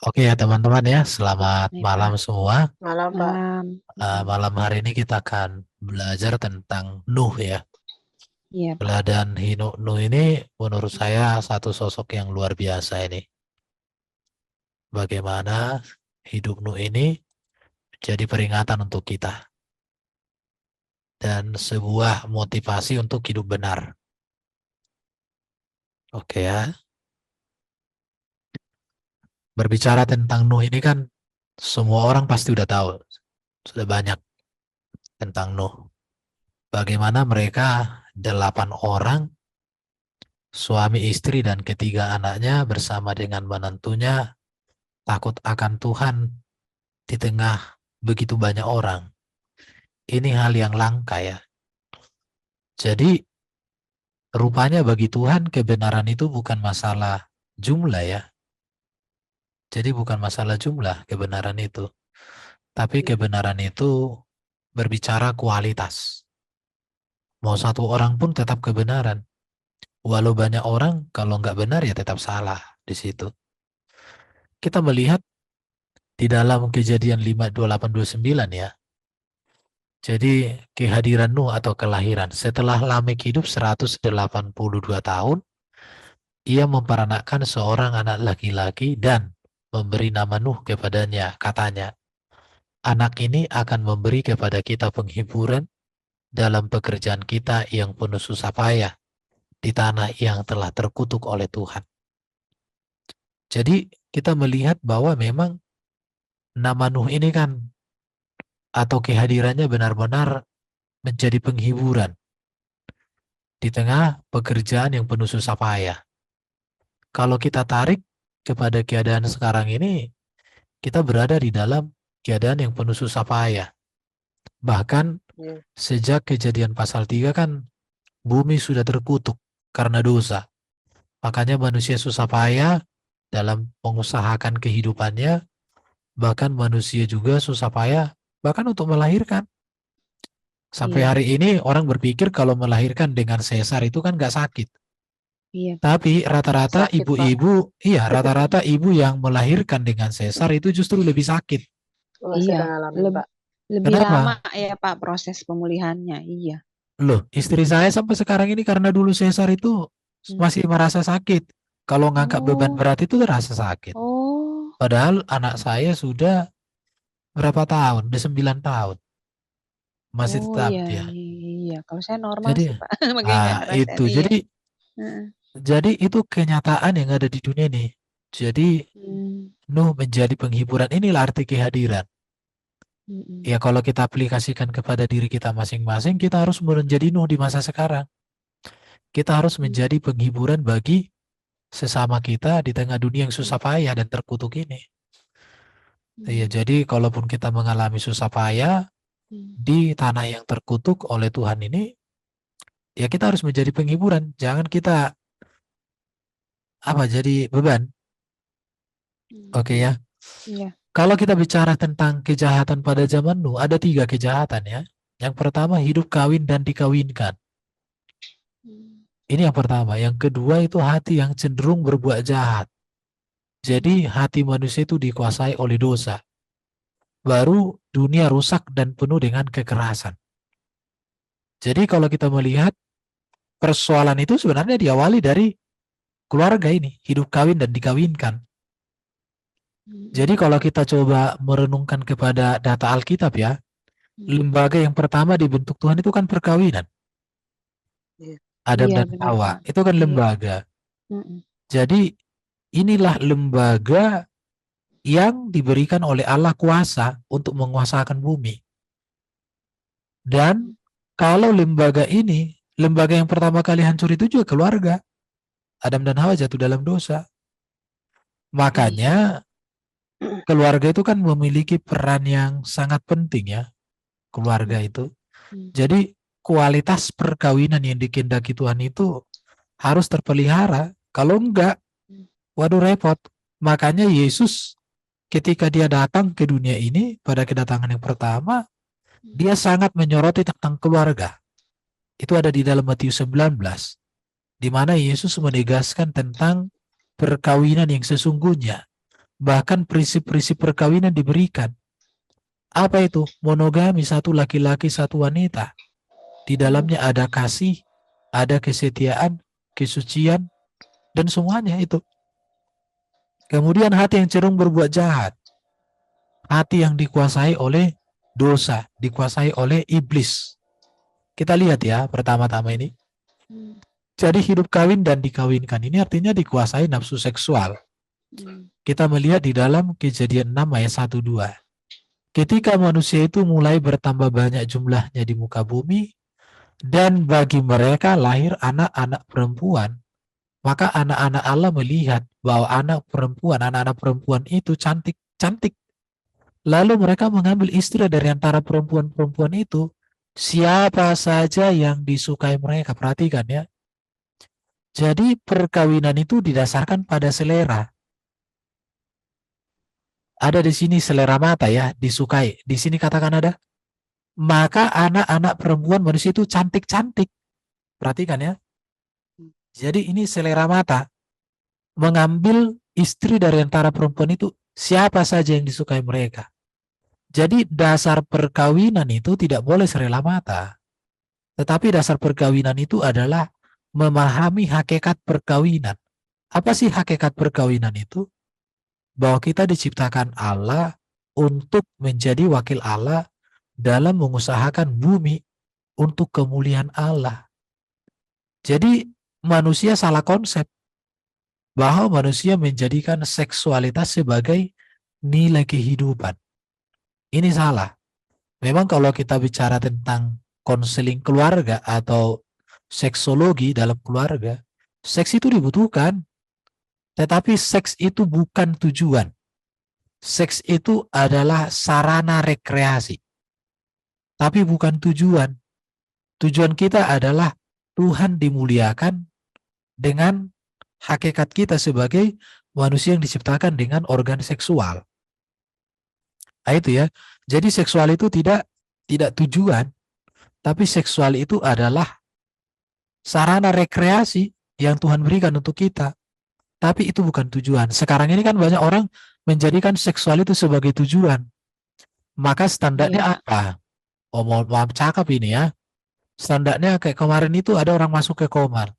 Oke ya teman-teman ya, selamat Nih malam Pak, semua. Malam, Pak. malam. Mm-mm. Malam hari ini kita akan belajar tentang Nuh ya. Iya Pak. Teladan Nuh ini menurut saya satu sosok yang luar biasa ini. Bagaimana hidup Nuh ini jadi peringatan untuk kita dan sebuah motivasi untuk hidup benar. Oke ya, berbicara tentang Nuh ini kan semua orang pasti udah tahu, sudah banyak tentang Nuh. Bagaimana mereka 8 orang suami istri dan ketiga anaknya bersama dengan menantunya takut akan Tuhan di tengah begitu banyak orang. Ini hal yang langka ya. Jadi rupanya bagi Tuhan kebenaran itu bukan masalah jumlah ya. Jadi bukan masalah jumlah kebenaran itu. Tapi kebenaran itu berbicara kualitas. Mau satu orang pun tetap kebenaran. Walau banyak orang, kalau nggak benar ya tetap salah di situ. Kita melihat di dalam kejadian 5:28-29 ya. Jadi kehadiran Nuh atau kelahiran. Setelah Lamek hidup 182 tahun, ia memperanakkan seorang anak laki-laki dan memberi nama Nuh kepadanya. Katanya, anak ini akan memberi kepada kita penghiburan dalam pekerjaan kita yang penuh susah payah di tanah yang telah terkutuk oleh Tuhan. Jadi kita melihat bahwa memang nama Nuh ini kan atau kehadirannya benar-benar menjadi penghiburan di tengah pekerjaan yang penuh susah payah. Kalau kita tarik kepada keadaan sekarang ini, kita berada di dalam keadaan yang penuh susah payah. Bahkan Ya. sejak kejadian pasal 3 kan bumi sudah terkutuk karena dosa. Makanya manusia susah payah dalam mengusahakan kehidupannya, bahkan manusia juga susah payah bahkan untuk melahirkan. Sampai Iya, hari ini orang berpikir kalau melahirkan dengan sesar itu kan nggak sakit. iya Pak. Tapi rata-rata Sakit, Pak. ibu-ibu, iya rata-rata ibu yang melahirkan dengan sesar itu justru lebih sakit. Wah, saya Iya, udah ngalamin, Leb- Pak. lebih lama Kenapa? ya Pak proses pemulihannya. Iya. Loh, istri saya sampai sekarang ini karena dulu sesar itu Hmm. masih merasa sakit. Kalau ngangkat beban Oh, berat itu terasa sakit. oh, Padahal anak saya sudah berapa tahun? Udah 9 tahun. Masih oh tetap iya, dia. iya, iya. Kalau saya normal Jadi, sih Pak, makanya nggak ngerasain itu. iya. Jadi, Heeh. jadi itu kenyataan yang ada di dunia ini. Jadi, Hmm, Nuh menjadi penghiburan. Inilah arti kehadiran. mm-mm, Ya kalau kita aplikasikan kepada diri kita masing-masing, kita harus menjadi Nuh di masa sekarang. Kita harus mm, menjadi penghiburan bagi sesama kita di tengah dunia yang susah payah dan terkutuk ini. Ya, mm, jadi kalaupun kita mengalami susah payah mm. di tanah yang terkutuk oleh Tuhan ini, ya kita harus menjadi penghiburan. Jangan kita jadi beban. Oke Iya, ya. iya. Kalau kita bicara tentang kejahatan pada zaman Nuh, ada 3 kejahatan ya. Yang pertama hidup kawin dan dikawinkan. Hmm, Ini yang pertama. Yang kedua itu hati yang cenderung berbuat jahat. Jadi hmm, hati manusia itu dikuasai oleh dosa. Baru dunia rusak dan penuh dengan kekerasan. Jadi kalau kita melihat persoalan itu sebenarnya diawali dari keluarga ini, hidup kawin dan dikawinkan. Jadi hmm, kalau kita coba merenungkan kepada data Alkitab ya, hmm. lembaga yang pertama dibentuk Tuhan itu kan perkawinan. Iya. Adam Iya dan benar Hawa, Pak. itu kan Iya. lembaga. Mm-mm. Jadi inilah lembaga yang diberikan oleh Allah kuasa untuk menguasakan bumi. Dan kalau lembaga ini, lembaga yang pertama kali hancur itu juga keluarga. Adam dan Hawa jatuh dalam dosa. Iya. Makanya keluarga itu kan memiliki peran yang sangat penting ya, keluarga Mm, itu. mm, Jadi kualitas perkawinan yang dikehendaki Tuhan itu harus terpelihara. Kalau enggak, mm, waduh repot. Makanya Yesus ketika dia datang ke dunia ini pada kedatangan yang pertama, mm. dia sangat menyoroti tentang keluarga. Itu ada di dalam Matius 19, di mana Yesus menegaskan tentang perkawinan yang sesungguhnya. Bahkan prinsip-prinsip perkawinan diberikan. Apa itu? Monogami, satu laki-laki, satu wanita. Di dalamnya ada kasih, ada kesetiaan, kesucian, dan semuanya itu. Kemudian hati yang cenderung berbuat jahat. Hati yang dikuasai oleh dosa, dikuasai oleh iblis. Kita lihat ya, pertama-tama ini. Jadi hidup kawin dan dikawinkan ini artinya dikuasai nafsu seksual. Kita melihat di dalam Kejadian 6 ayat 1-2. Ketika manusia itu mulai bertambah banyak jumlahnya di muka bumi, dan bagi mereka lahir anak-anak perempuan, maka anak-anak Allah melihat bahwa anak-anak perempuan itu cantik-cantik. Lalu mereka mengambil istri dari antara perempuan-perempuan itu, siapa saja yang disukai mereka. Perhatikan ya. Jadi perkawinan itu didasarkan pada selera. Ada di sini selera mata ya, disukai. Di sini katakan ada. Maka anak-anak perempuan manusia itu cantik-cantik. Perhatikan ya. Jadi ini selera mata. Mengambil istri dari antara perempuan itu, siapa saja yang disukai mereka. Jadi dasar perkawinan itu tidak boleh serela mata. Tetapi dasar perkawinan itu adalah memahami hakikat perkawinan. Apa sih hakikat perkawinan itu? Bahwa kita diciptakan Allah untuk menjadi wakil Allah dalam mengusahakan bumi untuk kemuliaan Allah. Jadi manusia salah konsep bahwa manusia menjadikan seksualitas sebagai nilai kehidupan. Ini salah. Memang kalau kita bicara tentang konseling keluarga atau seksologi dalam keluarga, seks itu dibutuhkan. Tetapi seks itu bukan tujuan. Seks itu adalah sarana rekreasi. Tapi bukan tujuan. Tujuan kita adalah Tuhan dimuliakan dengan hakikat kita sebagai manusia yang diciptakan dengan organ seksual. Nah, itu ya. Jadi seksual itu tidak tujuan, tapi seksual itu adalah sarana rekreasi yang Tuhan berikan untuk kita. Tapi itu bukan tujuan. Sekarang ini kan banyak orang menjadikan seksual itu sebagai tujuan. Maka standarnya apa? Oh, maaf cakap ini ya. Standarnya kayak kemarin itu ada orang masuk ke kamar.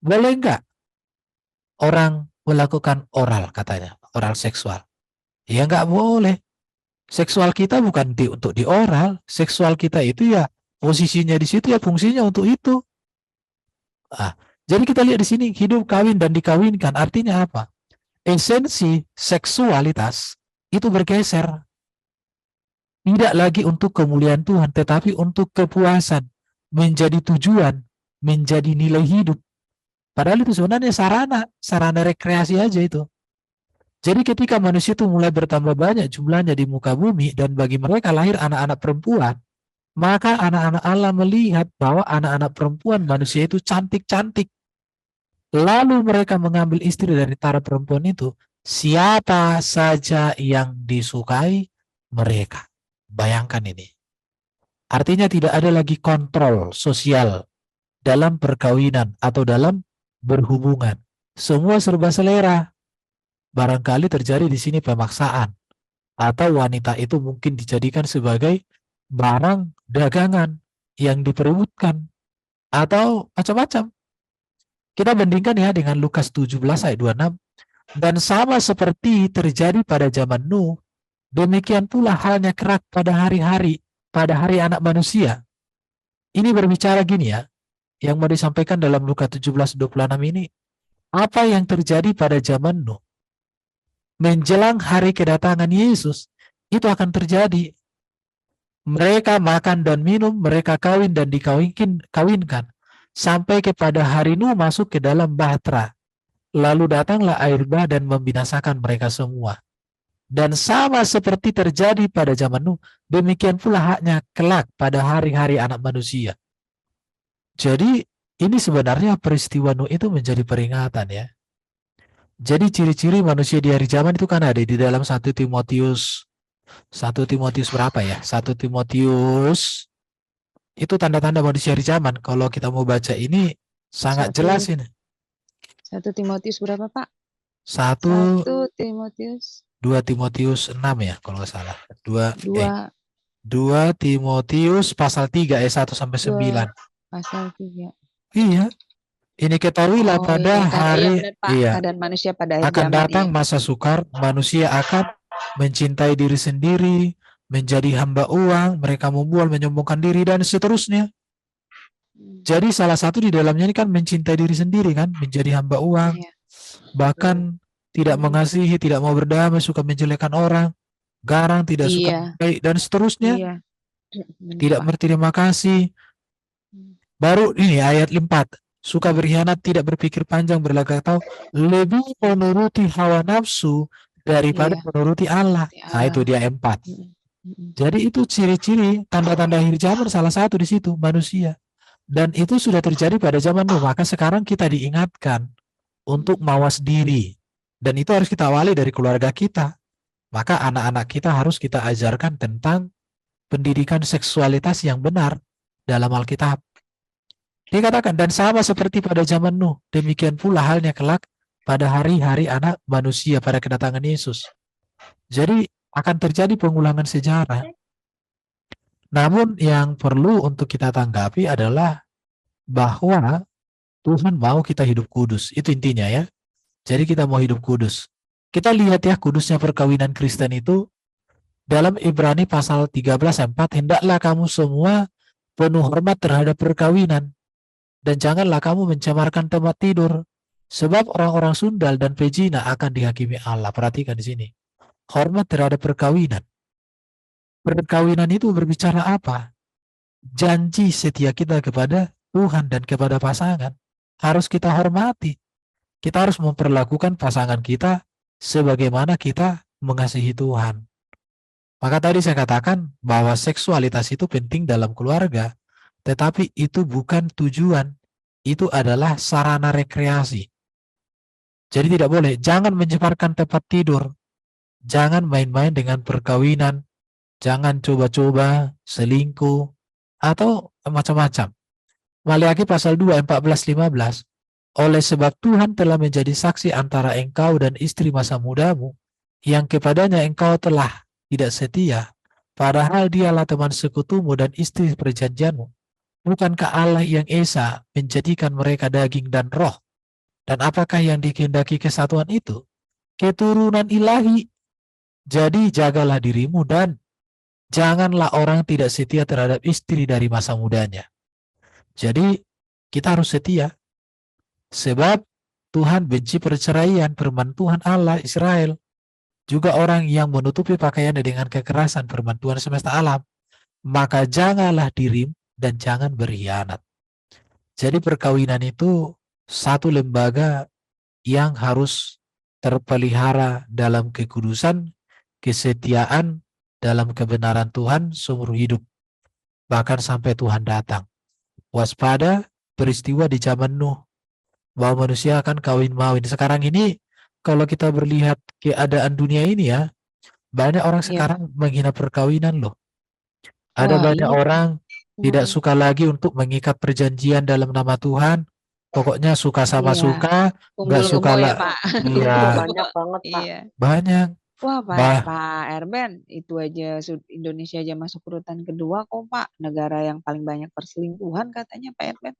Boleh enggak orang melakukan oral katanya, oral seksual? Ya enggak boleh. Seksual kita bukan untuk di oral, seksual kita itu ya posisinya di situ ya fungsinya untuk itu. Jadi kita lihat di sini hidup kawin dan dikawinkan artinya apa? Esensi seksualitas itu bergeser. Tidak lagi untuk kemuliaan Tuhan, tetapi untuk kepuasan, menjadi tujuan, menjadi nilai hidup. Padahal itu sebenarnya sarana rekreasi aja itu. Jadi ketika manusia itu mulai bertambah banyak jumlahnya di muka bumi dan bagi mereka lahir anak-anak perempuan, maka anak-anak Allah melihat bahwa anak-anak perempuan manusia itu cantik-cantik. Lalu mereka mengambil istri dari antara perempuan itu, siapa saja yang disukai mereka. Bayangkan ini. Artinya tidak ada lagi kontrol sosial dalam perkawinan atau dalam berhubungan. Semua serba selera. Barangkali terjadi di sini pemaksaan atau wanita itu mungkin dijadikan sebagai barang dagangan yang diperebutkan atau macam-macam. Kita bandingkan ya dengan Lukas 17 ayat 26. Dan sama seperti terjadi pada zaman Nuh, demikian pula halnya kelak pada hari anak manusia. Ini berbicara gini ya, yang mau disampaikan dalam Lukas 17:26 ini, apa yang terjadi pada zaman Nuh menjelang hari kedatangan Yesus, itu akan terjadi. Mereka makan dan minum, mereka kawin dan dikawinkan, sampai kepada hari Nuh masuk ke dalam bahtera. Lalu datanglah air bah dan membinasakan mereka semua. Dan sama seperti terjadi pada zaman Nuh, demikian pula haknya kelak pada hari-hari anak manusia. Jadi ini sebenarnya peristiwa Nuh itu menjadi peringatan ya. Jadi ciri-ciri manusia di hari zaman itu kan ada di dalam 1 Timotius berapa ya? 1 Timotius itu tanda-tanda manusia hari zaman. Kalau kita mau baca ini sangat jelas ini. 1 Timotius berapa, Pak? 1 1 Timotius 2 Timotius 6 ya kalau nggak salah. 2 2 Timotius pasal 3 ayat 1 sampai 9. pasal 3. Iya, ini ketahuilah Oh pada iya, iya hari benar Pak. Keadaan manusia pada akhir akan zaman, datang iya. masa sukar, manusia akan mencintai diri sendiri, menjadi hamba uang, mereka membual, menyombongkan diri dan seterusnya. Jadi salah satu di dalamnya ini kan mencintai diri sendiri kan, menjadi hamba uang, Iya. bahkan tidak mengasihi, tidak mau berdamai, suka menjelekkan orang, garang, tidak suka Iya, baik dan seterusnya, iya. Benar tidak Pak. berterima kasih. Baru ini ayat 4, suka berkhianat, tidak berpikir panjang, berlagak tahu, lebih menuruti hawa nafsu daripada Iya, menuruti Allah. seperti Nah itu Allah. dia 4. Mm, mm, Jadi itu ciri-ciri tanda-tanda akhir zaman salah satu di situ manusia. Dan itu sudah terjadi pada zaman Nuh. Maka sekarang kita diingatkan untuk mawas diri. Dan itu harus kita awali dari keluarga kita. Maka anak-anak kita harus kita ajarkan tentang pendidikan seksualitas yang benar dalam Alkitab. Dikatakan, dan sama seperti pada zaman Nuh, demikian pula halnya kelak pada hari-hari anak manusia pada kedatangan Yesus. Jadi akan terjadi pengulangan sejarah. Namun yang perlu untuk kita tanggapi adalah bahwa Tuhan mau kita hidup kudus. Itu intinya ya. Jadi kita mau hidup kudus. Kita lihat ya kudusnya perkawinan Kristen itu dalam Ibrani pasal 13 ayat 4, hendaklah kamu semua penuh hormat terhadap perkawinan dan janganlah kamu mencemarkan tempat tidur sebab orang-orang sundal dan pejina akan dihakimi Allah. Perhatikan di sini. Hormat terhadap perkawinan. Perkawinan itu berbicara apa? Janji setia kita kepada Tuhan dan kepada pasangan. Harus kita hormati. Kita harus memperlakukan pasangan kita sebagaimana kita mengasihi Tuhan. Maka tadi saya katakan bahwa seksualitas itu penting dalam keluarga, tetapi itu bukan tujuan. Itu adalah sarana rekreasi. Jadi tidak boleh, jangan menyebarkan tempat tidur, jangan main-main dengan perkawinan, jangan coba-coba selingkuh, atau macam-macam. Maliaki pasal 2, 14-15. Oleh sebab Tuhan telah menjadi saksi antara engkau dan istri masa mudamu, yang kepadanya engkau telah tidak setia, padahal dialah teman sekutumu dan istri perjanjianmu. Bukankah Allah yang Esa menjadikan mereka daging dan roh? Dan apakah yang dikehendaki kesatuan itu? Keturunan ilahi. Jadi jagalah dirimu dan janganlah orang tidak setia terhadap istri dari masa mudanya. Jadi kita harus setia. Sebab Tuhan benci perceraian, firman Tuhan Allah Israel. Juga orang yang menutupi pakaiannya dengan kekerasan, firman Tuhan semesta alam. Maka janganlah dirimu dan jangan berkhianat. Jadi perkawinan itu satu lembaga yang harus terpelihara dalam kekudusan, kesetiaan, dalam kebenaran Tuhan seumur hidup. Bahkan sampai Tuhan datang. Waspada peristiwa di zaman Nuh, bahwa manusia akan kawin-mawin. Sekarang ini kalau kita melihat keadaan dunia ini ya, banyak orang sekarang menghina perkawinan loh. Ada Wah, banyak iya. orang tidak suka lagi untuk mengikat perjanjian dalam nama Tuhan. Pokoknya suka sama Iya. suka, nggak Kumpul suka kebo ya lah. Pak. Iya, Banyak banget, Pak. Iya. banyak. Wah Bah, Pak Erben, itu aja Indonesia aja masuk urutan kedua kok Pak. Negara yang paling banyak perselingkuhan katanya Pak Erben.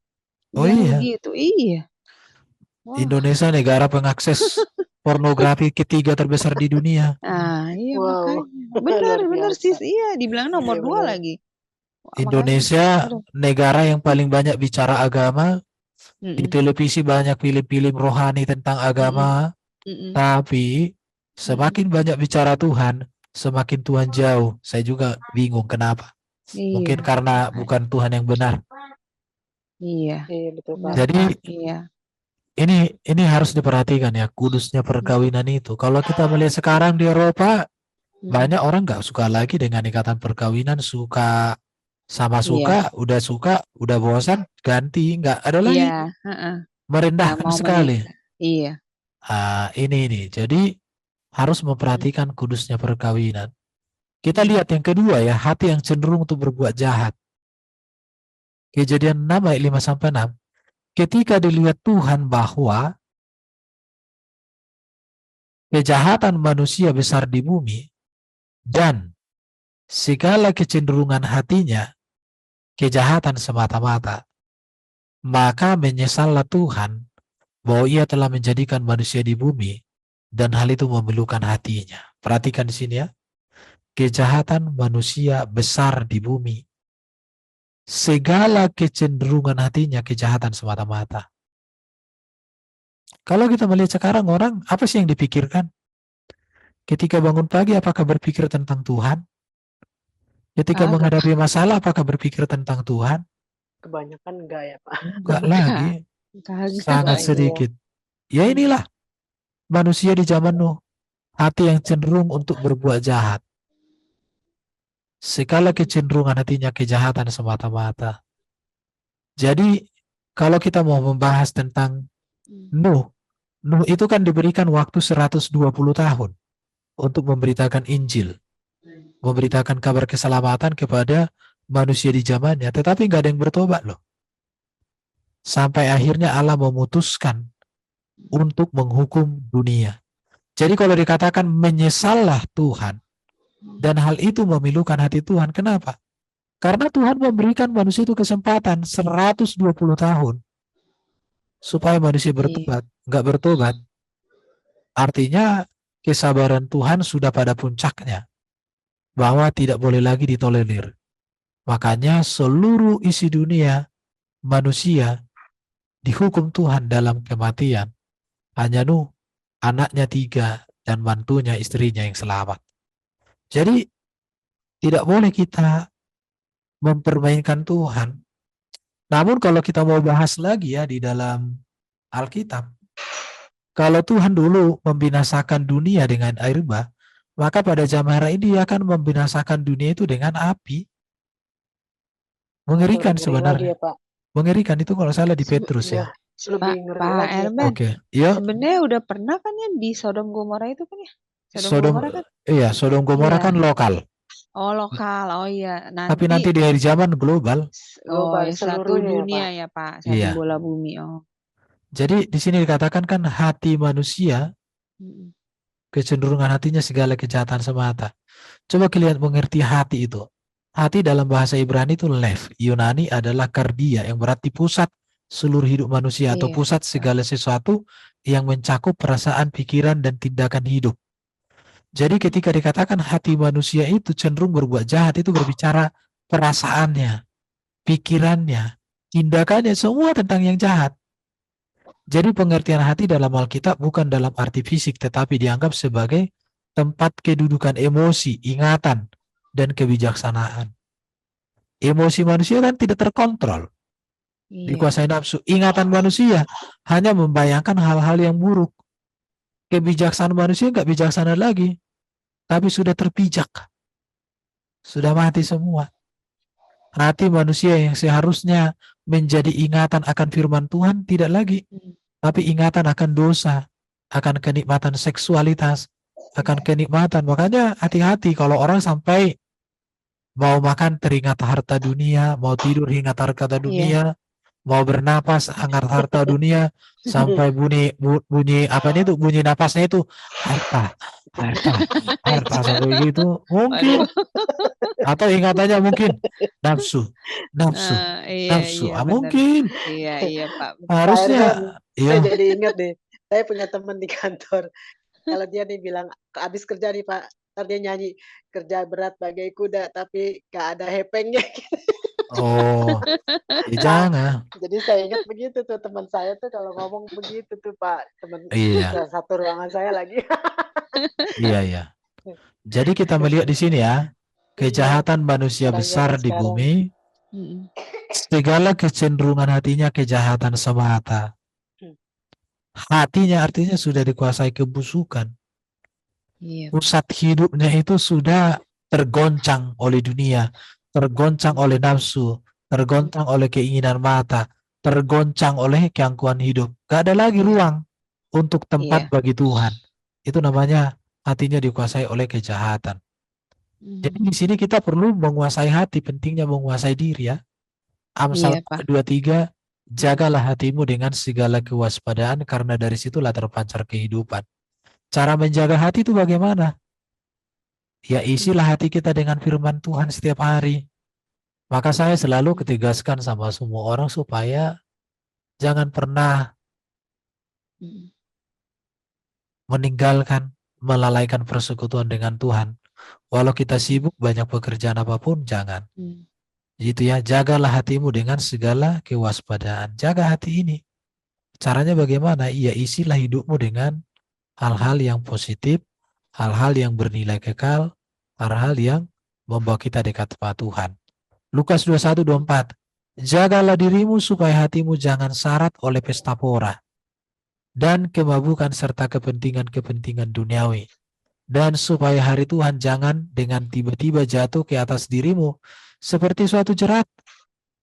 oh Bilang iya, begitu. Iya. Wah. Indonesia negara pengakses pornografi ketiga terbesar di dunia. Nah, iya Wow. makanya. Benar, Luar benar biasa. sis. Iya, dibilang nomor Iya, 2 benar. lagi. Wah, Indonesia aduh. negara yang paling banyak bicara agama. Di televisi banyak film-film rohani tentang agama. Tapi semakin banyak bicara Tuhan, semakin Tuhan jauh. Saya juga bingung kenapa. Mungkin Iya. karena bukan Tuhan yang benar. Iya. Iya, betul, Pak. Benar, Jadi Pak. Iya. ini harus diperhatikan ya, kudusnya perkawinan itu. Kalau kita melihat sekarang di Eropa, banyak orang nggak suka lagi dengan ikatan perkawinan, suka sama suka, udah bosan, ganti, nggak ada lagi. Iya, heeh. Nggak Merendahkan mau sekali. menikah. Iya. Ini. Jadi harus memperhatikan kudusnya perkawinan. Kita lihat yang kedua ya, hati yang cenderung untuk berbuat jahat. Kejadian 6 ayat 5-6. Ketika dilihat Tuhan bahwa kejahatan manusia besar di bumi dan segala kecenderungan hatinya kejahatan semata-mata, maka menyesallah Tuhan bahwa ia telah menjadikan manusia di bumi dan hal itu memilukan hatinya. Perhatikan di sini ya. Kejahatan manusia besar di bumi. Segala kecenderungan hatinya kejahatan semata-mata. Kalau kita melihat sekarang orang, apa sih yang dipikirkan? Ketika bangun pagi, apakah berpikir tentang Tuhan? Ketika Agak. menghadapi masalah, apakah berpikir tentang Tuhan? Kebanyakan enggak ya, Pak. Enggak Enggak. lagi. Kagak. Sangat Iya. sedikit. Ya inilah manusia di zaman Nuh. Hati yang cenderung untuk berbuat jahat. Segala kecenderungan hatinya kejahatan semata-mata. Jadi kalau kita mau membahas tentang Nuh, Nuh itu kan diberikan waktu 120 tahun untuk memberitakan Injil, memberitakan kabar keselamatan kepada manusia di zamannya, tetapi nggak ada yang bertobat loh. Sampai akhirnya Allah memutuskan untuk menghukum dunia. Jadi kalau dikatakan menyesallah Tuhan, dan hal itu memilukan hati Tuhan, kenapa? Karena Tuhan memberikan manusia itu kesempatan 120 tahun supaya manusia bertobat, nggak bertobat. Artinya kesabaran Tuhan sudah pada puncaknya, bahwa tidak boleh lagi ditolerir. Makanya seluruh isi dunia manusia dihukum Tuhan dalam kematian. Hanya Nuh, anaknya 3, dan mantunya, istrinya yang selamat. Jadi tidak boleh kita mempermainkan Tuhan. Namun kalau kita mau bahas lagi ya di dalam Alkitab, kalau Tuhan dulu membinasakan dunia dengan air bah, maka pada zaman ini dia akan membinasakan dunia itu dengan api. Mengerikan Lebih ngeri lagi sebenarnya. ya, Pak. Mengerikan itu kalau salah di Petrus ya. Lebih ngeri Pak lagi ya, Erben, Oke, ya. sebenarnya udah pernah kan ya di Sodom Gomora itu kan ya? Sodom, Gomora kan? iya, Sodom Gomora Iya. kan lokal. Oh lokal, oh iya. Tapi nanti di akhir zaman global. Oh Global ya satu seluruhnya ya, dunia Pak. ya Pak, satu Iya. bola bumi. Oh. Jadi di sini dikatakan kan hati manusia, Mm-mm. kecenderungan hatinya segala kejahatan semata. Coba kalian mengerti hati itu. Hati dalam bahasa Ibrani itu lev, Yunani adalah kardia, yang berarti pusat seluruh hidup manusia atau Iya. pusat segala sesuatu yang mencakup perasaan, pikiran, dan tindakan hidup. Jadi ketika dikatakan hati manusia itu cenderung berbuat jahat, itu berbicara perasaannya, pikirannya, tindakannya, semua tentang yang jahat. Jadi pengertian hati dalam Alkitab bukan dalam arti fisik, tetapi dianggap sebagai tempat kedudukan emosi, ingatan, dan kebijaksanaan. Emosi manusia kan tidak terkontrol, Iya. dikuasai nafsu. Ingatan manusia hanya membayangkan hal-hal yang buruk. Kebijaksanaan manusia nggak bijaksana lagi, tapi sudah terpijak, sudah mati semua. Hati manusia yang seharusnya menjadi ingatan akan firman Tuhan tidak lagi, tapi ingatan akan dosa, akan kenikmatan seksualitas, akan kenikmatan. Makanya hati-hati kalau orang sampai mau makan teringat harta dunia, mau tidur ingat harta dunia, mau bernapas ingat harta dunia, sampai bunyi apanya itu, bunyi napasnya itu harta sampai gitu mungkin. Atau ingatannya mungkin nafsu. Iya, Mungkin. Iya Pak. Harusnya. Saya jadi ingat deh. Saya punya teman di kantor. Kalau dia nih bilang habis kerja nih Pak, ntar dia nyanyi kerja berat bagai kuda tapi gak ada hepengnya. Oh, jangan. Jadi saya ingat begitu tuh teman saya tuh kalau ngomong begitu tuh Pak, teman satu ruangan saya lagi. Iya. Jadi kita melihat di sini ya, kejahatan manusia besar di bumi, segala kecenderungan hatinya kejahatan semata. Hatinya artinya sudah dikuasai kebusukan. Pusat hidupnya itu sudah tergoncang oleh dunia, tergoncang oleh nafsu, tergoncang oleh keinginan mata, tergoncang oleh keangkuhan hidup. Gak ada lagi ruang untuk tempat bagi Tuhan. Itu namanya hatinya dikuasai oleh kejahatan. Jadi di sini kita perlu menguasai hati, pentingnya menguasai diri ya. Amsal 23, jagalah hatimu dengan segala kewaspadaan karena dari situlah terpancar kehidupan. Cara menjaga hati itu bagaimana? Ya isilah hati kita dengan firman Tuhan setiap hari. Maka saya selalu ketegaskan sama semua orang supaya jangan pernah Mm. meninggalkan, melalaikan persekutuan dengan Tuhan. Walau kita sibuk banyak pekerjaan apapun, jangan. Mm. Gitu ya, jagalah hatimu dengan segala kewaspadaan. Jaga hati ini. Caranya bagaimana? Ya isilah hidupmu dengan hal-hal yang positif, hal-hal yang bernilai kekal, hal-hal yang membawa kita dekat kepada Tuhan. Lukas 21:24. Jagalah dirimu supaya hatimu jangan syarat oleh pesta pora dan kemabukan serta kepentingan-kepentingan duniawi. Dan supaya hari Tuhan jangan dengan tiba-tiba jatuh ke atas dirimu seperti suatu jerat,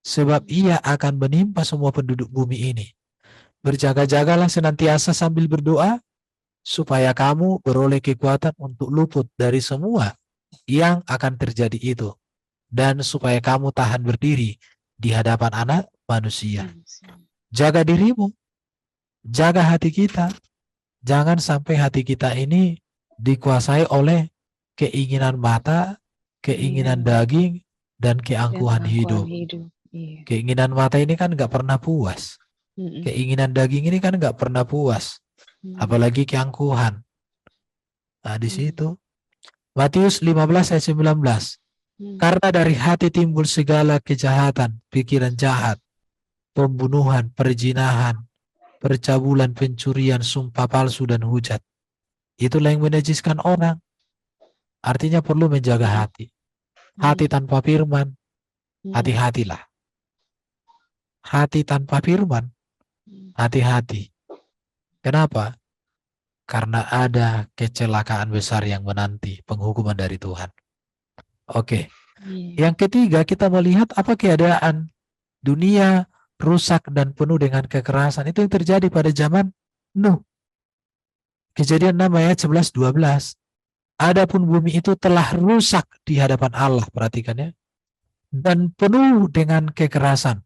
sebab ia akan menimpa semua penduduk bumi ini. Berjaga-jagalah senantiasa sambil berdoa, supaya kamu beroleh kekuatan untuk luput dari semua yang akan terjadi itu, dan supaya kamu tahan berdiri di hadapan anak manusia. Jaga dirimu, jaga hati kita. Jangan sampai hati kita ini dikuasai oleh keinginan mata, keinginan daging, dan keangkuhan hidup. Iya. Keinginan mata ini kan nggak pernah puas. Mm-mm. Keinginan daging ini kan nggak pernah puas. Apalagi keangkuhan. Nah, di situ. Matius 15 ayat 19. Karena dari hati timbul segala kejahatan, pikiran jahat, pembunuhan, perzinahan, percabulan, pencurian, sumpah palsu, dan hujat. Itulah yang menajiskan orang. Artinya perlu menjaga hati. Hati tanpa firman, hati-hatilah. Hati tanpa firman, hati-hati. Kenapa? Karena ada kecelakaan besar yang menanti, penghukuman dari Tuhan. Oke. Yang ketiga, kita melihat apa keadaan dunia rusak dan penuh dengan kekerasan. Itu yang terjadi pada zaman Nuh. Kejadian 6 ayat 11-12. Adapun bumi itu telah rusak di hadapan Allah, perhatikan ya, dan penuh dengan kekerasan.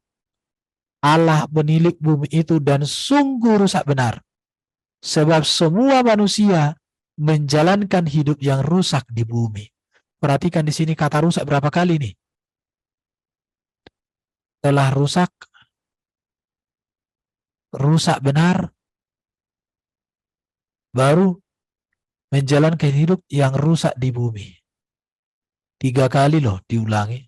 Allah menilik bumi itu dan sungguh rusak benar, sebab semua manusia menjalankan hidup yang rusak di bumi. Perhatikan di sini kata rusak berapa kali nih? Telah rusak, rusak benar, baru menjalankan hidup yang rusak di bumi. 3 kali loh diulangi.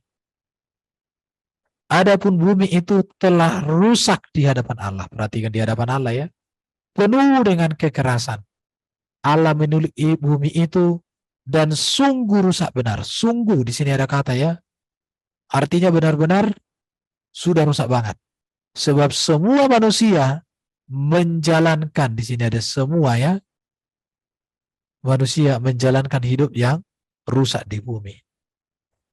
Adapun bumi itu telah rusak di hadapan Allah. Perhatikan di hadapan Allah ya. Penuh dengan kekerasan. Allah menilik bumi itu dan sungguh rusak benar. Sungguh di sini ada kata ya. Artinya benar-benar sudah rusak banget. Sebab semua manusia menjalankan, di sini ada semua ya. Manusia menjalankan hidup yang rusak di bumi.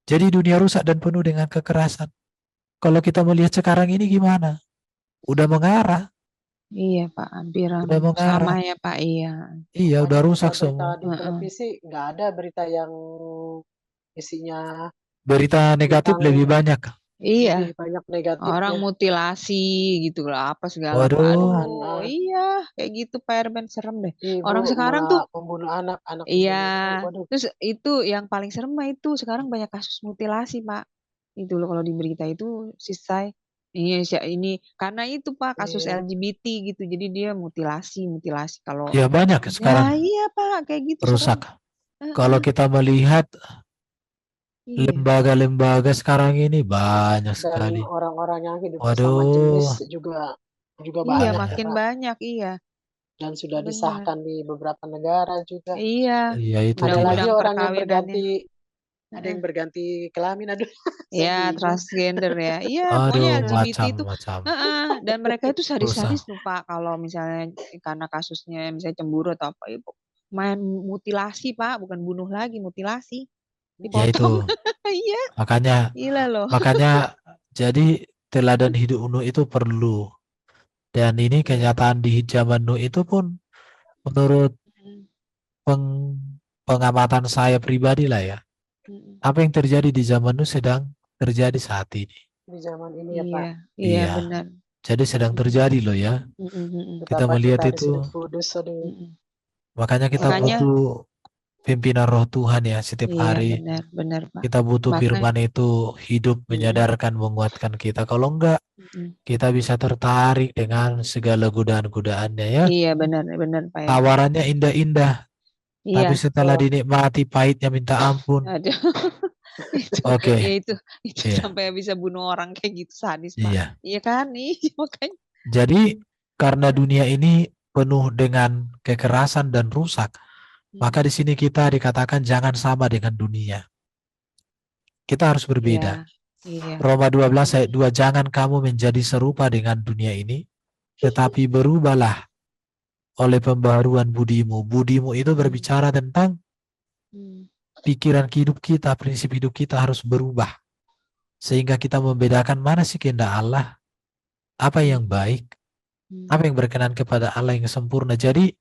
Jadi dunia rusak dan penuh dengan kekerasan. Kalau kita melihat sekarang ini gimana? Udah mengarah. Iya Pak, hampir Udah mengarah. sama ya Pak, iya. Iya, udah Makanya rusak berita semua. di televisi nggak ada berita yang isinya Berita negatif tentang lebih banyak. Iya, lebih banyak orang negatifnya. mutilasi gitu lah, apa segala Pak. Waduh. Aduh, iya, kayak gitu Pak Herman, serem deh. Ibu Orang sekarang tuh, membunuh anak, anak iya, membunuh ibu. Waduh. terus itu yang paling serem mah itu sekarang banyak kasus mutilasi Pak. Itu loh kalau di berita itu sisai. Ini karena itu Pak kasus Iya. LGBT gitu, jadi dia mutilasi kalau Ya banyak ya sekarang iya Pak kayak gitu serem. rusak. Kalau Heeh, kita melihat iya. lembaga-lembaga sekarang ini banyak Dan sekali. orang-orang yang hidup bersama Waduh. jenis juga Iya, Banyak ya. makin banyak, iya. dan sudah Benar. disahkan di beberapa negara juga. Iya. Iya itu Ada dia. lagi Undang-undang orang yang perkawinannya. ada yang berganti kelamin, aduh. Saya Ya, bingung. transgender ya. Iya, pokoknya Aduh, LGBT itu macam-macam. dan mereka itu sadis-sadis Rusak. tuh Pak kalau misalnya karena kasusnya misalnya cemburu atau apa ya main mutilasi Pak, bukan bunuh lagi, mutilasi. Ya itu. Dipotong. Iya, Makanya gila loh. jadi teladan hidup Nuh itu perlu. Dan ini kenyataan di zaman Nuh itu pun menurut pengamatan saya pribadi lah ya. Apa yang terjadi di zaman Nuh sedang terjadi saat ini. Di zaman ini ya Iya, Pak. iya Iya. benar. Jadi sedang terjadi loh ya. Kita Betapa melihat kita di itu sudut kudus, aduh. Makanya kita Makanya butuh pimpinan roh Tuhan ya setiap iya hari. benar Pak. Kita butuh Makanya firman itu hidup, menyadarkan, menguatkan kita. Kalau enggak, kita bisa tertarik dengan segala godaan-godaannya ya. iya benar Pak ya. Tawarannya indah-indah, tapi Iya. setelah dinikmati pahitnya minta ampun. Aduh. itu, Oke, ya itu iya, sampai bisa bunuh orang kayak gitu, sadis Pak. iya. Iya kan? Iya makanya. Jadi karena dunia ini penuh dengan kekerasan dan rusak, maka di sini kita dikatakan jangan sama dengan dunia. Kita harus berbeda. Iya. Roma 12 ayat 2, jangan kamu menjadi serupa dengan dunia ini, tetapi berubahlah oleh pembaharuan budimu. Budimu itu berbicara tentang pikiran hidup kita, prinsip hidup kita harus berubah. Sehingga kita membedakan mana sih kehendak Allah, apa yang baik, apa yang berkenan kepada Allah yang sempurna. Jadi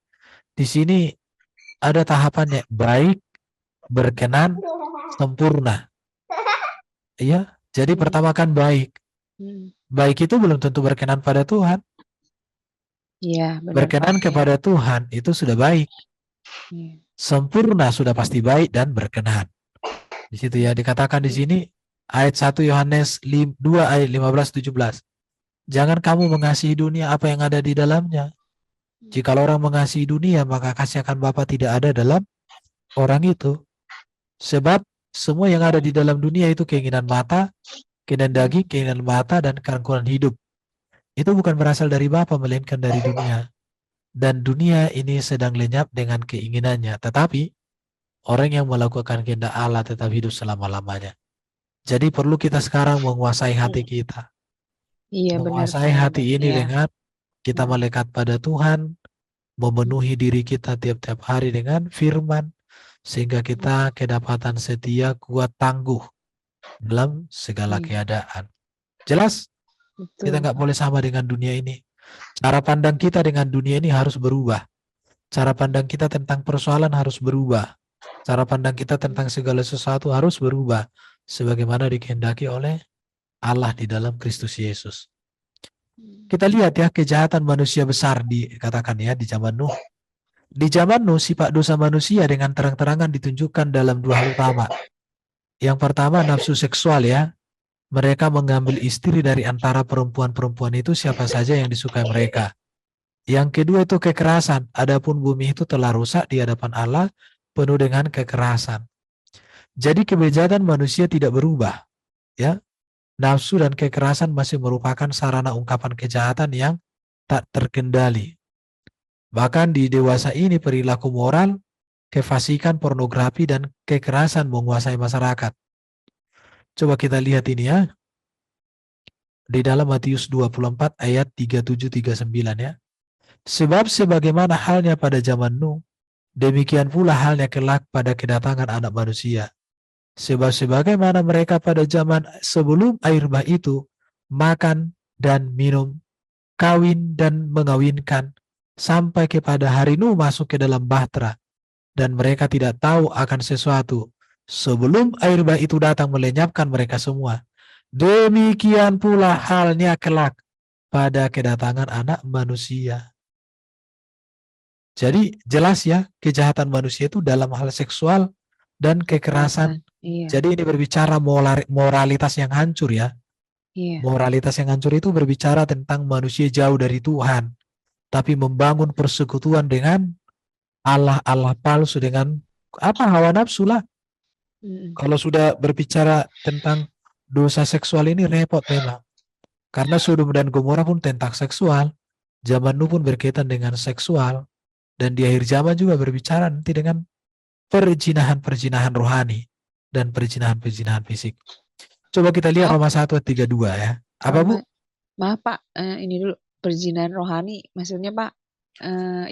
di sini ada tahapannya, baik, berkenan, sempurna. Iya, jadi pertama kan baik. Baik itu belum tentu berkenan pada Tuhan. Iya, benar Berkenan Pak. kepada Tuhan itu sudah baik. Sempurna sudah pasti baik dan berkenan. Di situ ya dikatakan di sini ayat 1 Yohanes 2 ayat 15-17. Jangan kamu mengasihi dunia apa yang ada di dalamnya. Jika orang mengasihi dunia, maka kasih akan Bapa tidak ada dalam orang itu. Sebab semua yang ada di dalam dunia itu keinginan mata, keinginan daging, keinginan mata, dan keangkuhan hidup. Itu bukan berasal dari Bapa, melainkan dari dunia. Dan dunia ini sedang lenyap dengan keinginannya. Tetapi orang yang melakukan kehendak Allah tetap hidup selama-lamanya. Jadi perlu kita sekarang menguasai hati kita. Iya, menguasai benar, hati ini dengan kita melekat pada Tuhan, memenuhi diri kita tiap-tiap hari dengan firman, sehingga kita kedapatan setia, kuat, tangguh dalam segala keadaan. Jelas? Betul, Kita nggak boleh sama dengan dunia ini. Cara pandang kita dengan dunia ini harus berubah. Cara pandang kita tentang persoalan harus berubah. Cara pandang kita tentang segala sesuatu harus berubah. Sebagaimana dikehendaki oleh Allah di dalam Kristus Yesus. Kita lihat ya kejahatan manusia besar dikatakan ya di zaman Nuh. Di zaman Nuh sifat dosa manusia dengan terang-terangan ditunjukkan dalam dua hal utama. Yang pertama nafsu seksual ya. Mereka mengambil istri dari antara perempuan-perempuan itu siapa saja yang disukai mereka. Yang kedua itu kekerasan. Adapun bumi itu telah rusak di hadapan Allah penuh dengan kekerasan. Jadi kejahatan manusia tidak berubah. Ya, nafsu dan kekerasan masih merupakan sarana ungkapan kejahatan yang tak terkendali. Bahkan di dewasa ini perilaku moral, kefasikan, pornografi, dan kekerasan menguasai masyarakat. Coba kita lihat ini ya. Di dalam Matius 24 ayat 37-39 ya. Sebab sebagaimana halnya pada zaman Nuh, demikian pula halnya kelak pada kedatangan anak manusia. Sebab sebagaimana mereka pada zaman sebelum air bah itu makan dan minum, kawin dan mengawinkan, sampai kepada hari Nuh masuk ke dalam bahtera, dan mereka tidak tahu akan sesuatu sebelum air bah itu datang melenyapkan mereka semua. Demikian pula halnya kelak pada kedatangan anak manusia. Jadi jelas ya kejahatan manusia itu dalam hal seksual dan kekerasan. Iya. Jadi ini berbicara moralitas yang hancur ya. Iya. Moralitas yang hancur itu berbicara tentang manusia jauh dari Tuhan, tapi membangun persekutuan dengan Allah palsu, dengan hawa nafsu lah. Kalau sudah berbicara tentang dosa seksual ini repot memang. Karena Sodom dan Gomora pun tentang seksual, zaman Nuh pun berkaitan dengan seksual, dan di akhir zaman juga berbicara nanti dengan perzinahan rohani dan perzinahan fisik. Coba kita lihat Roma 1 ayat 32 ya. Apa Bu? Maaf Pak, ini dulu perzinahan rohani, maksudnya Pak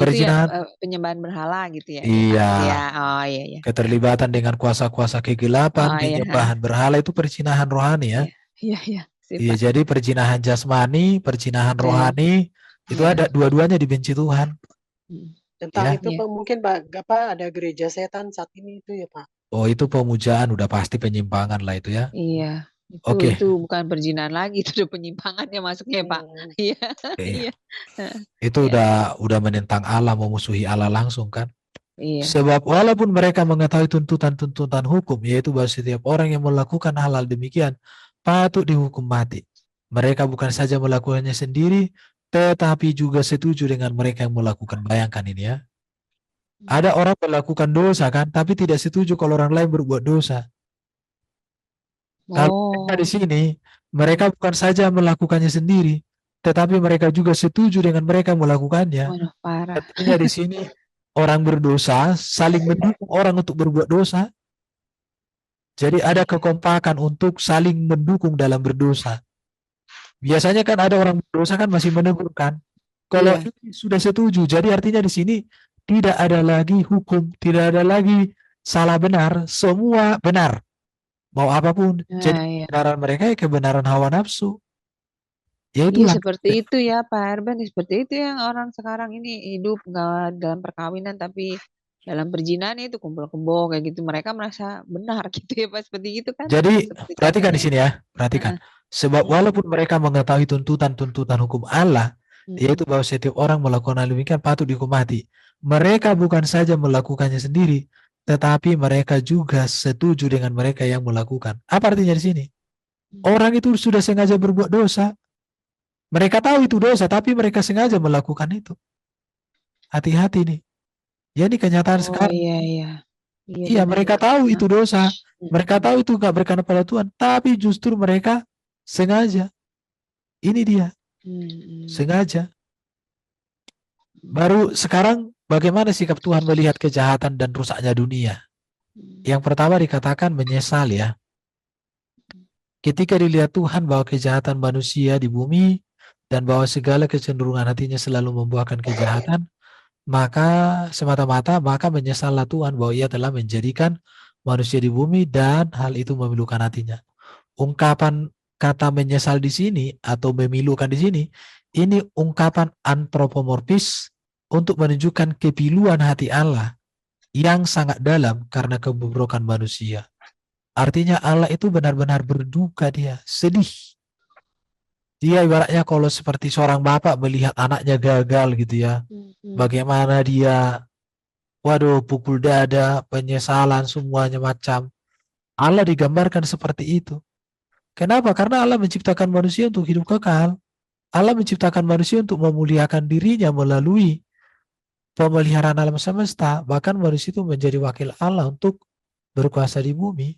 Perzinahan, itu ya penyembahan berhala gitu ya? iya. Ya, oh iya. Keterlibatan dengan kuasa-kuasa kegelapan, penyembahan berhala itu perzinahan rohani ya. Iya. Iya, jadi perzinahan jasmani, perzinahan rohani itu ada dua-duanya dibenci Tuhan. Tentang itu mungkin Pak, ada gereja setan saat ini itu ya Pak. Oh, itu pemujaan, udah pasti penyimpangan lah itu ya. Iya. Itu bukan perzinahan lagi, itu udah penyimpangan ya masuknya Pak. Iya. Itu udah menentang Allah, memusuhi Allah langsung kan. Iya. Sebab walaupun mereka mengetahui tuntutan-tuntutan hukum, yaitu bahwa setiap orang yang melakukan hal-hal demikian patut dihukum mati. Mereka bukan saja melakukannya sendiri, tetapi juga setuju dengan mereka yang melakukan. Bayangkan ini ya. Ada orang melakukan dosa kan, tapi tidak setuju kalau orang lain berbuat dosa. Kalau mereka di Oh, sini, mereka bukan saja melakukannya sendiri, tetapi mereka juga setuju dengan mereka yang melakukannya. waduh parah. Artinya di sini orang berdosa saling mendukung orang untuk berbuat dosa. Jadi ada Iya. kekompakan untuk saling mendukung dalam berdosa. Biasanya kan ada orang berdosa kan masih menegur kan. Kalau Iya. ini sudah setuju, jadi artinya di sini tidak ada lagi hukum, tidak ada lagi salah benar, semua benar. Mau apapun. Jadi Nah, iya. kebenaran mereka ya kebenaran hawa nafsu. Ya Iya itulah. seperti itu ya Pak Herben, seperti itu yang orang sekarang ini hidup nggak dalam perkawinan tapi dalam perzinahan itu kumpul kebo kayak gitu. Mereka merasa benar gitu ya Pak, seperti itu kan? Jadi Seperti perhatikan di contohnya. sini ya, perhatikan. Heeh. Sebab Mm, walaupun mereka mengetahui tuntutan-tuntutan hukum Allah, mm, yaitu bahwa setiap orang melakukan hal demikian patut dihukum mati. Mereka bukan saja melakukannya sendiri, tetapi mereka juga setuju dengan mereka yang melakukan. Apa artinya di sini? mm. Orang itu sudah sengaja berbuat dosa. Mereka tahu itu dosa, tapi mereka sengaja melakukan itu. Hati-hati nih. Ya ini kenyataan Oh sekarang. iya iya. Iya Iya, benar mereka Pak. tahu Heeh. itu dosa. Mereka Mm, tahu itu gak berkenan pada Tuhan, tapi justru mereka sengaja. Ini dia, mm, mm, sengaja. mm, Baru sekarang bagaimana sikap Tuhan melihat kejahatan dan rusaknya dunia? mm, Yang pertama dikatakan menyesal ya. Ketika dilihat Tuhan bahwa kejahatan manusia di bumi dan bahwa segala kecenderungan hatinya selalu membuahkan kejahatan, maka semata-mata maka menyesallah Tuhan bahwa ia telah menjadikan manusia di bumi dan hal itu memilukan hatinya. Ungkapan kata menyesal di sini atau memilukan di sini, ini ungkapan antropomorfis untuk menunjukkan kepiluan hati Allah yang sangat dalam karena kebobrokan manusia. Artinya Allah itu benar-benar berduka, dia sedih. Dia ibaratnya kalau seperti seorang bapak melihat anaknya gagal gitu ya. mm, mm. Bagaimana dia, waduh, pukul dada, penyesalan, semuanya macam. Allah digambarkan seperti itu. Kenapa? Karena Allah menciptakan manusia untuk hidup kekal. Allah menciptakan manusia untuk memuliakan dirinya melalui pemeliharaan alam semesta. Bahkan manusia itu menjadi wakil Allah untuk berkuasa di bumi.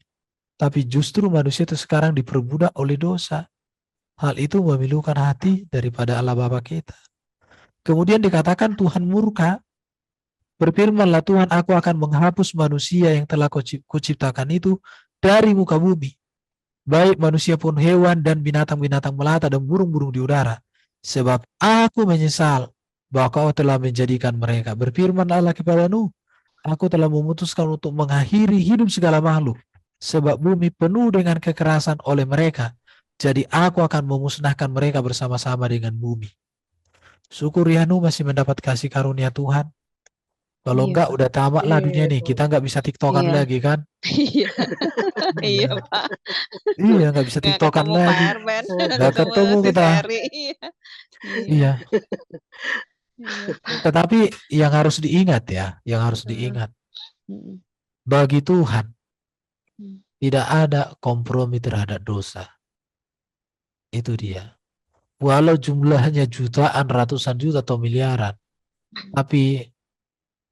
Tapi justru manusia itu sekarang diperbudak oleh dosa. Hal itu memilukan hati daripada Allah Bapa kita. Kemudian dikatakan Tuhan murka. Berfirmanlah Tuhan, aku akan menghapus manusia yang telah kuciptakan itu dari muka bumi. Baik manusia pun hewan dan binatang-binatang melata dan burung-burung di udara. Sebab aku menyesal bahwa kau telah menjadikan mereka. Berfirman Allah kepada Nuh, aku telah memutuskan untuk mengakhiri hidup segala makhluk. Sebab bumi penuh dengan kekerasan oleh mereka. Jadi aku akan memusnahkan mereka bersama-sama dengan bumi. Syukur ya Nuh masih mendapat kasih karunia Tuhan. Kalau Iya enggak Pak. udah tamat lah dunia Iya, nih. Kita enggak bisa tiktokan Iya. lagi kan. Iya. Iya Iya, Pak. iya enggak bisa Nggak tiktokan ketemu Pak lagi. Herben, Enggak ketemu ketemu si kita. Seri. Iya. Iya. Iya. Iya Pak. Tetapi yang harus diingat ya, yang harus Heeh. diingat. Mm, Bagi Tuhan mm, tidak ada kompromi terhadap dosa. Itu dia. Walau jumlahnya jutaan, ratusan juta atau miliaran. Tapi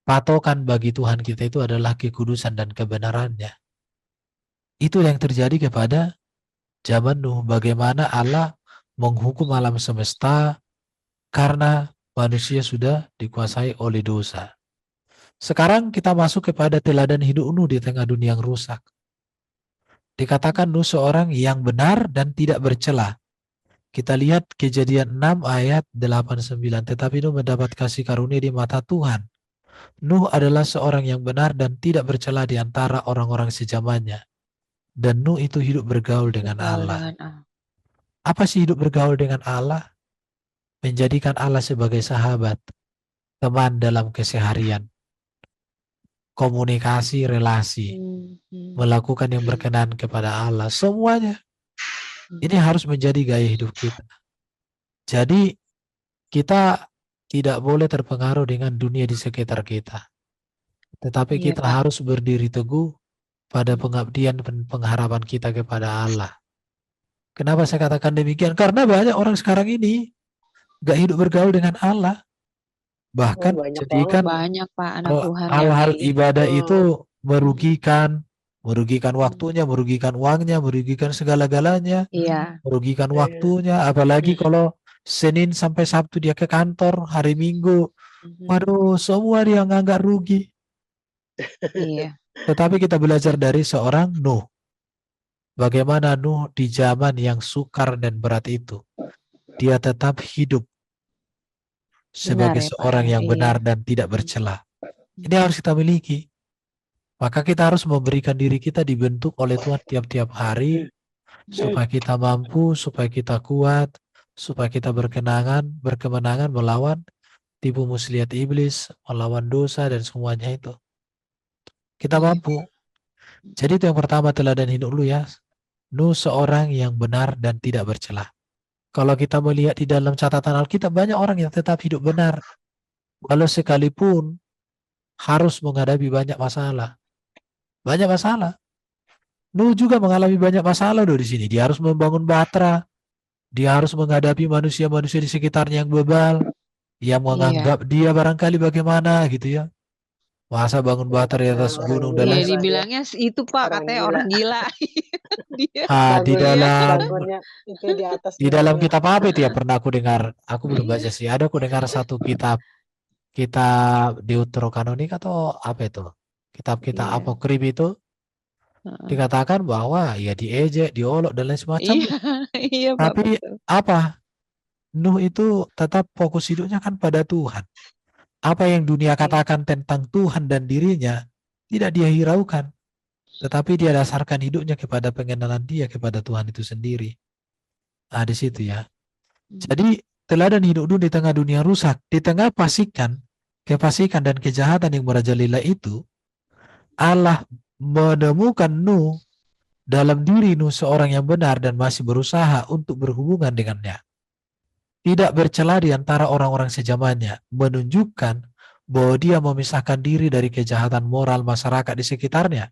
patokan bagi Tuhan kita itu adalah kekudusan dan kebenarannya. Itu yang terjadi kepada zaman Nuh. Bagaimana Allah menghukum alam semesta karena manusia sudah dikuasai oleh dosa. Sekarang kita masuk kepada teladan hidup Nuh di tengah dunia yang rusak. Dikatakan Nuh seorang yang benar dan tidak bercela. Kita lihat Kejadian 6 ayat 8-9. Tetapi Nuh mendapat kasih karunia di mata Tuhan. Nuh adalah seorang yang benar dan tidak bercela di antara orang-orang sezamannya. Dan Nuh itu hidup bergaul dengan bergaul Allah. dengan Allah. Apa sih hidup bergaul dengan Allah? Menjadikan Allah sebagai sahabat, teman dalam keseharian, komunikasi, relasi, Mm, mm, melakukan yang berkenan kepada Allah. Semuanya ini mm. harus menjadi gaya hidup kita. Jadi kita tidak boleh terpengaruh dengan dunia di sekitar kita. Tetapi Iya, kita Pak. harus berdiri teguh pada pengabdian dan pengharapan kita kepada Allah. Kenapa saya katakan demikian? Karena banyak orang sekarang ini gak hidup bergaul dengan Allah. Oh, Bahkan banyak banget. jadikan Banyak Pak anak Tuhan yang hal-hal kayak gitu. ibadah Oh, itu merugikan Hmm. waktunya, merugikan uangnya, merugikan segala-galanya, Iya. merugikan iya. waktunya. Apalagi kalau Senin sampai Sabtu dia ke kantor, hari Minggu, Mhm. waduh, semua dia nganggap rugi. Iya. Tetapi kita belajar dari seorang Nuh. Bagaimana Nuh di zaman yang sukar dan berat itu, dia tetap hidup Benar sebagai ya Pak seorang ya. yang Iya. benar dan tidak bercela. Ini harus kita miliki. Maka kita harus memberikan diri kita dibentuk oleh Tuhan tiap-tiap hari, supaya kita mampu, supaya kita kuat, supaya kita berkemenangan melawan tipu muslihat iblis, melawan dosa dan semuanya itu. Kita Iya. mampu. Jadi itu yang pertama, teladan hidup lu ya. Nuh seorang yang benar dan tidak bercela. Kalau kita melihat di dalam catatan Alkitab, banyak orang yang tetap hidup benar, walau sekalipun harus menghadapi banyak masalah. Banyak masalah. Nuh juga mengalami banyak masalah loh di sini. Dia harus membangun batra, dia harus menghadapi manusia-manusia di sekitarnya yang bebal, yang Iya. menganggap dia barangkali bagaimana gitu ya. Masa bangun batra di atas Orang gunung dan gila Iya, lain. lah dia. dibilangnya itu Pak Orang katanya gila. orang gila. Dia. Di Bangun Iya. dalam bangunnya itu di atas di dalam gunung. kitab apa itu ya, pernah aku dengar, aku belum Iya. baca sih. Ada aku dengar satu kitab Deuterokanonik atau apa itu? Kitab-kitab Iya. apokrif itu Heeh. dikatakan bahwa ya diejek, diolok dan lain Iya. semacamnya. Iya Pak Tapi betul. apa? Nuh itu tetap fokus hidupnya kan pada Tuhan. Apa yang dunia Iya. katakan tentang Tuhan dan dirinya tidak dia hiraukan, tetapi dia dasarkan hidupnya kepada pengenalan dia kepada Tuhan itu sendiri. Di situ ya. Jadi teladan hidup Nuh di tengah dunia rusak, di tengah kefasikan dan kejahatan yang merajalela itu, Allah menemukan Nuh dalam diri Nuh seorang yang benar dan masih berusaha untuk berhubungan dengannya. Tidak bercela di antara orang-orang sejamannya, menunjukkan bahwa dia memisahkan diri dari kejahatan moral masyarakat di sekitarnya.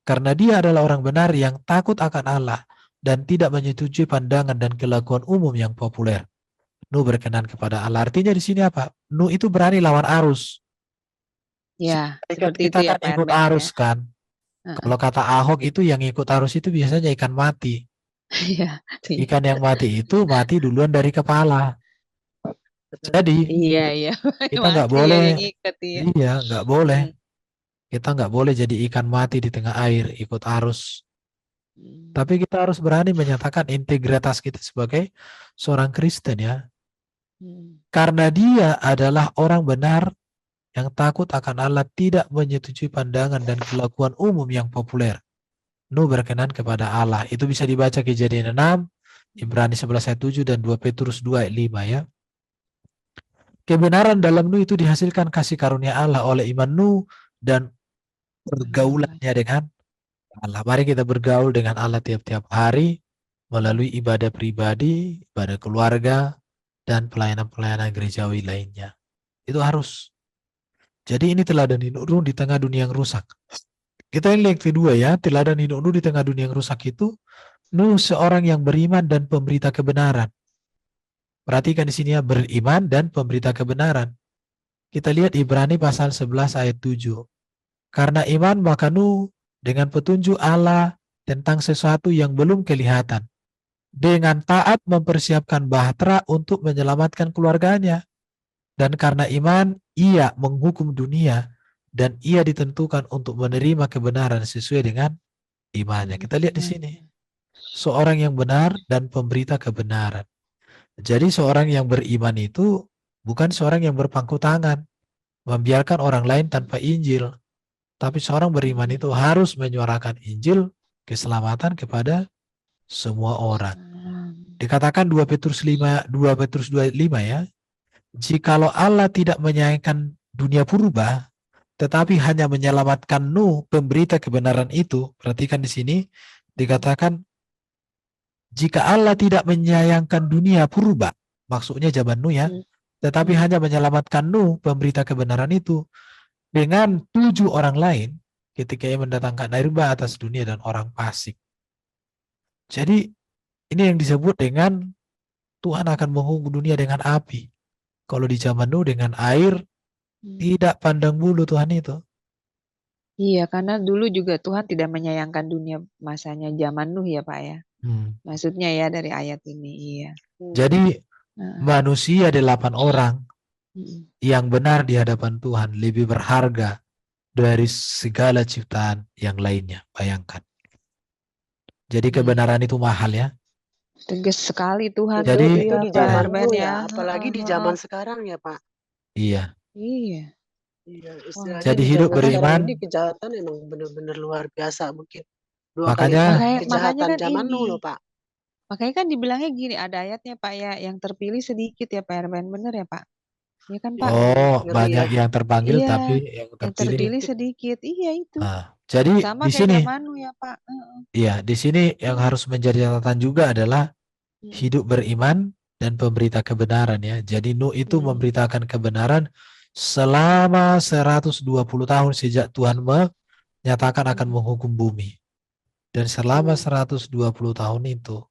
Karena dia adalah orang benar yang takut akan Allah dan tidak menyetujui pandangan dan kelakuan umum yang populer. Nuh berkenan kepada Allah. Artinya di sini apa? Nuh itu berani lawan arus. Ya, Ikan seperti itu kita ya kan Pak ikut Erben ya. arus kan. Heeh. Kalau kata Ahok itu yang ikut arus itu biasanya ikan mati. Iya. Ikan yang mati itu mati duluan dari kepala. Jadi Iya, iya. kita nggak Mati ya boleh, yang ikut ya. iya nggak boleh. Hmm. Kita nggak boleh jadi ikan mati di tengah air ikut arus. Hmm. Tapi kita harus berani menyatakan integritas kita sebagai seorang Kristen ya. Hmm. Karena dia adalah orang benar yang takut akan Allah, tidak menyetujui pandangan dan kelakuan umum yang populer. Nuh berkenan kepada Allah. Itu bisa dibaca Kejadian 6, Ibrani 11 ayat 7 dan 2 Petrus 2 ayat 5 ya. Kebenaran dalam Nuh itu dihasilkan kasih karunia Allah oleh iman Nuh dan pergaulannya dengan Allah. Mari kita bergaul dengan Allah tiap-tiap hari melalui ibadah pribadi, ibadah keluarga, dan pelayanan-pelayanan gerejawi lainnya. Itu harus. Jadi ini teladan hidup Nuh di tengah dunia yang rusak. Kita lihat kedua ya, teladan hidup Nuh di tengah dunia yang rusak itu, Nuh seorang yang beriman dan pemberita kebenaran. Perhatikan di sini ya, beriman dan pemberita kebenaran. Kita lihat Ibrani pasal 11 ayat 7. Karena iman maka Nuh dengan petunjuk Allah tentang sesuatu yang belum kelihatan, dengan taat mempersiapkan bahtera untuk menyelamatkan keluarganya. Dan karena iman, ia menghukum dunia dan ia ditentukan untuk menerima kebenaran sesuai dengan imannya. Kita lihat di sini. Seorang yang benar dan pemberita kebenaran. Jadi seorang yang beriman itu bukan seorang yang berpangku tangan, membiarkan orang lain tanpa Injil. Tapi seorang beriman itu harus menyuarakan Injil keselamatan kepada semua orang. Dikatakan 2 Petrus 2 5 ya. Jikalau Allah tidak menyayangkan dunia purba, tetapi hanya menyelamatkan Nuh, pemberita kebenaran itu. Perhatikan di sini dikatakan jika Allah tidak menyayangkan dunia purba, maksudnya zaman Nuh ya, tetapi hanya menyelamatkan Nuh, pemberita kebenaran itu, dengan 7 orang lain ketika ia mendatangkan air bah atas dunia dan orang fasik. Jadi ini yang disebut dengan Tuhan akan menghukum dunia dengan api. Kalau di zaman Nuh dengan air, tidak pandang bulu Tuhan itu. Iya, karena dulu juga Tuhan tidak menyayangkan dunia masanya zaman Nuh ya Pak ya. Maksudnya ya dari ayat ini, iya. Jadi manusia 8 orang yang benar di hadapan Tuhan lebih berharga dari segala ciptaan yang lainnya. Bayangkan. Jadi kebenaran itu mahal ya. Tegas sekali Tuhan. Jadi itu di Pak zaman Herben dulu ya, apalagi di zaman sekarang ya Pak. Iya. Iya. Iya, istilahnya Jadi di hidup zaman sekarang beriman. ini kejahatan emang benar-benar luar biasa mungkin. 2 kali Makanya kejahatan kan zaman ini. dulu loh Pak. Makanya kan dibilangnya gini, ada ayatnya Pak ya, yang terpilih sedikit ya Pak Herben, bener ya Pak? Iya kan Pak? oh, Ngeri banyak ya. yang terpanggil Iya, tapi yang yang terpilih. terpilih sedikit. Iya itu. Jadi Sama di kayak sini zaman Nuh ya Pak. iya, di sini yang harus menjadi catatan juga adalah hidup beriman dan pemberita kebenaran ya. Jadi Nuh itu memberitakan kebenaran selama 120 tahun sejak Tuhan menyatakan akan menghukum bumi. Dan selama 120 tahun itu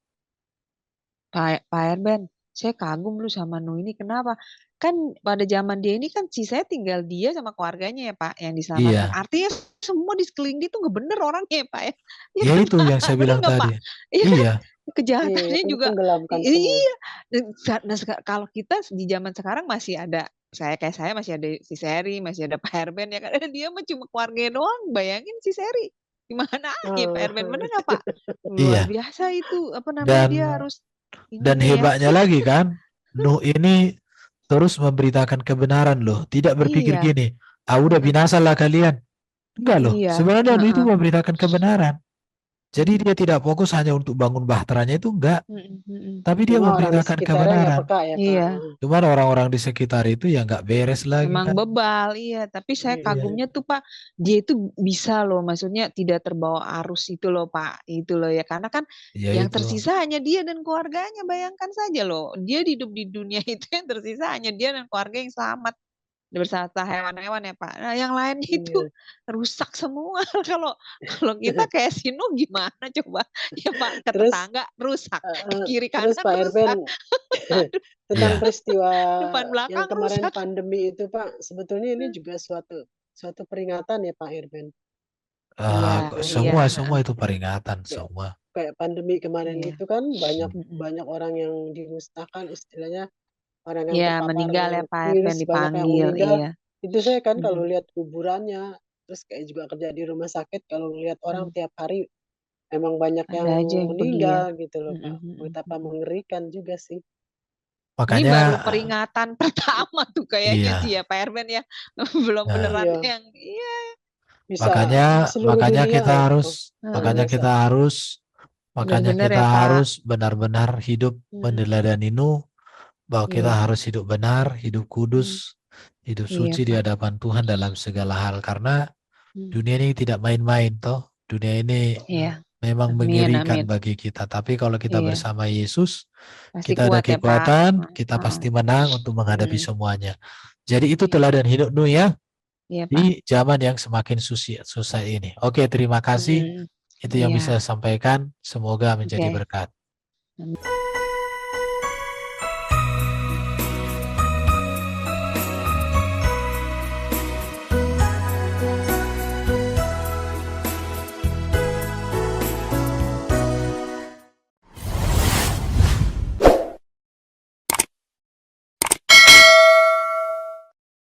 Pak Herben, saya kagum lu sama Nuh ini. Kenapa? Kan pada zaman dia ini kan saya tinggal dia sama keluarganya ya Pak yang diselamatkan. iya, Artinya semua di sekeliling dia tuh nggak bener orangnya ya Pak ya. Ya ya kan itu Pak? yang saya Bener bilang nggak Pak? tadi. Iya kan? Iya, Kejahatannya Iya, juga. tenggelamkan semua. Iya. Nah, kalau kita di zaman sekarang masih ada saya masih ada si Seri, masih ada Pak Herben ya kan. Dia mah cuma keluarganya doang. Bayangin si Seri. Gimana aja Pak Herben, bener nggak Pak? Luar iya. biasa itu. Apa namanya dia harus Dan ininya ya. hebatnya lagi kan, Nuh ini terus memberitakan kebenaran loh. Tidak berpikir Iya. gini, udah binasalah kalian. Enggak loh, Iya. sebenarnya Nuh itu memberitakan kebenaran. Jadi dia tidak fokus hanya untuk bangun bahteranya itu enggak. Tapi dia Cuma orang di memberitakan sekitarnya nggak kebenaran. peka ya Pak. Iya. Cuman orang-orang di sekitar itu ya nggak beres lagi Memang kan. bebal, iya. Tapi saya Iya. kagumnya tuh Pak, dia itu bisa loh, maksudnya tidak terbawa arus itu loh Pak, itu loh ya. Karena kan Ya yang itu. tersisa hanya dia dan keluarganya, bayangkan saja loh. Dia hidup di dunia itu yang tersisa hanya dia dan keluarga yang selamat beserta hewan-hewan ya Pak. Nah yang lainnya itu Iya. rusak semua. Kalau kita kayak si Nuh gimana coba? Ya Pak, ke Terus tetangga rusak, ke kiri terus kanan Pak rusak, Herben tentang Iya. peristiwa depan yang belakang kemarin rusak. pandemi itu Pak, sebetulnya ini juga suatu peringatan ya Pak Herben. Iya, Semua iya. itu peringatan Kayak semua. kayak pandemi kemarin Iya. itu kan banyak orang yang dimusnahkan istilahnya, orang yang Iya, terpapar meninggal ya Pak Herben virus banyak yang dipanggil, meninggal. iya. Itu saya kan kalau lihat kuburannya, terus kayak juga kerja di rumah sakit kalau lihat orang tiap hari emang banyak yang Ada aja yang pergi ya. meninggal gitu loh Pak. Betapa mengerikan juga sih. Ini baru Makanya peringatan pertama tuh kayaknya iya. sih ya Pak Herben ya. Belum beneran Iya. yang iya. Bisa Makanya seluruh makanya dunia kita loh. harus Luar biasa. Bener-bener ya Pak. harus benar-benar hidup meneladani Nuh, bahwa kita Iya. harus hidup benar, hidup kudus, hidup Iya suci di Pak. hadapan Tuhan dalam segala hal, karena dunia ini tidak main-main toh. Dunia ini Iya. memang Amin, mengerikan amin. bagi kita, tapi kalau kita Iya. bersama Yesus, Pasti kita ada kuat ya Pak. kekuatan, kita pasti menang untuk menghadapi semuanya. Jadi itu teladan hidup Nuh ya, Iya Pak. di zaman yang semakin susah ini. Oke, terima kasih. Itu yang Iya. bisa saya sampaikan. Semoga menjadi Oke. berkat. Amin.